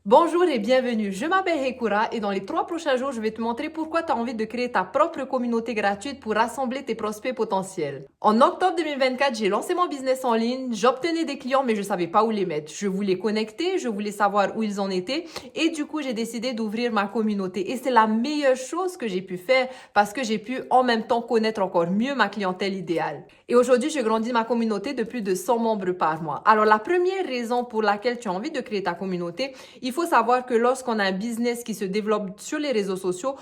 Bonjour et bienvenue, je m'appelle Hekura et dans les 3 prochains jours, je vais te montrer pourquoi tu as envie de créer ta propre communauté gratuite pour rassembler tes prospects potentiels. En octobre 2024, j'ai lancé mon business en ligne, j'obtenais des clients mais je savais pas où les mettre. Je voulais connecter, je voulais savoir où ils en étaient et du coup, j'ai décidé d'ouvrir ma communauté. Et c'est la meilleure chose que j'ai pu faire parce que j'ai pu en même temps connaître encore mieux ma clientèle idéale. Et aujourd'hui, je grandis ma communauté de plus de 100 membres par mois. Alors, la première raison pour laquelle tu as envie de créer ta communauté, il faut savoir que lorsqu'on a un business qui se développe sur les réseaux sociaux,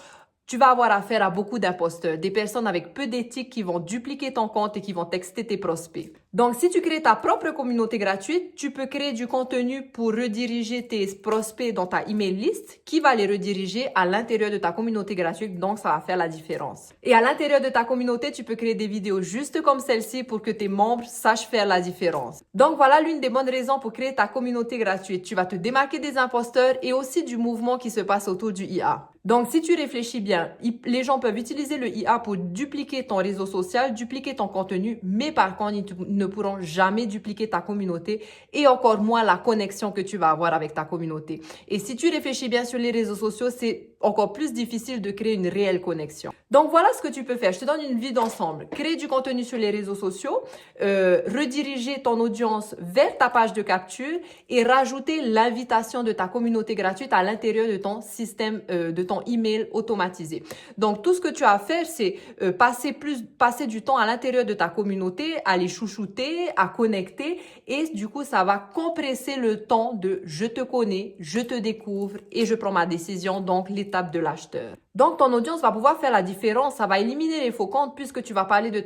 tu vas avoir affaire à beaucoup d'imposteurs, des personnes avec peu d'éthique qui vont dupliquer ton compte et qui vont texter tes prospects. Donc, si tu crées ta propre communauté gratuite, tu peux créer du contenu pour rediriger tes prospects dans ta email list qui va les rediriger à l'intérieur de ta communauté gratuite. Donc, ça va faire la différence. Et à l'intérieur de ta communauté, tu peux créer des vidéos juste comme celle-ci pour que tes membres sachent faire la différence. Donc, voilà l'une des bonnes raisons pour créer ta communauté gratuite. Tu vas te démarquer des imposteurs et aussi du mouvement qui se passe autour du IA. Donc, si tu réfléchis bien, les gens peuvent utiliser le IA pour dupliquer ton réseau social, dupliquer ton contenu, mais par contre, ils ne pourront jamais dupliquer ta communauté et encore moins la connexion que tu vas avoir avec ta communauté. Et si tu réfléchis bien sur les réseaux sociaux, c'est encore plus difficile de créer une réelle connexion. Donc, voilà ce que tu peux faire. Je te donne une vue d'ensemble. Créer du contenu sur les réseaux sociaux, rediriger ton audience vers ta page de capture et rajouter l'invitation de ta communauté gratuite à l'intérieur de ton système, de ton email automatisé. Donc, tout ce que tu as à faire, c'est passer du temps à l'intérieur de ta communauté, à les chouchouter, à connecter et du coup, ça va compresser le temps de je te connais, je te découvre et je prends ma décision, donc l'étape de l'acheteur. Donc, ton audience va pouvoir faire la différence. Ça va éliminer les faux comptes puisque tu vas parler de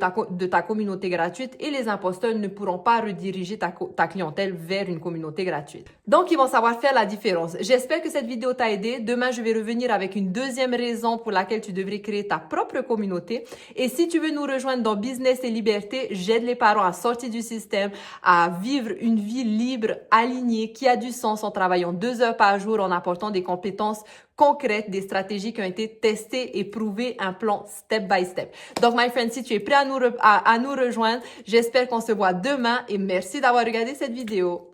ta communauté gratuite et les imposteurs ne pourront pas rediriger ta clientèle vers une communauté gratuite. Donc, ils vont savoir faire la différence. J'espère que cette vidéo t'a aidé. Demain, je vais revenir avec une deuxième raison pour laquelle tu devrais créer ta propre communauté. Et si tu veux nous rejoindre dans Business et Liberté, j'aide les parents à sortir du système, à vivre une vie libre, alignée, qui a du sens en travaillant 2 heures par jour, en apportant des compétences concrètes, des stratégies qui ont été testées et prouvées, un plan step by step. Donc, my friend, si tu es prêt à nous rejoindre, j'espère qu'on se voit demain et merci d'avoir regardé cette vidéo.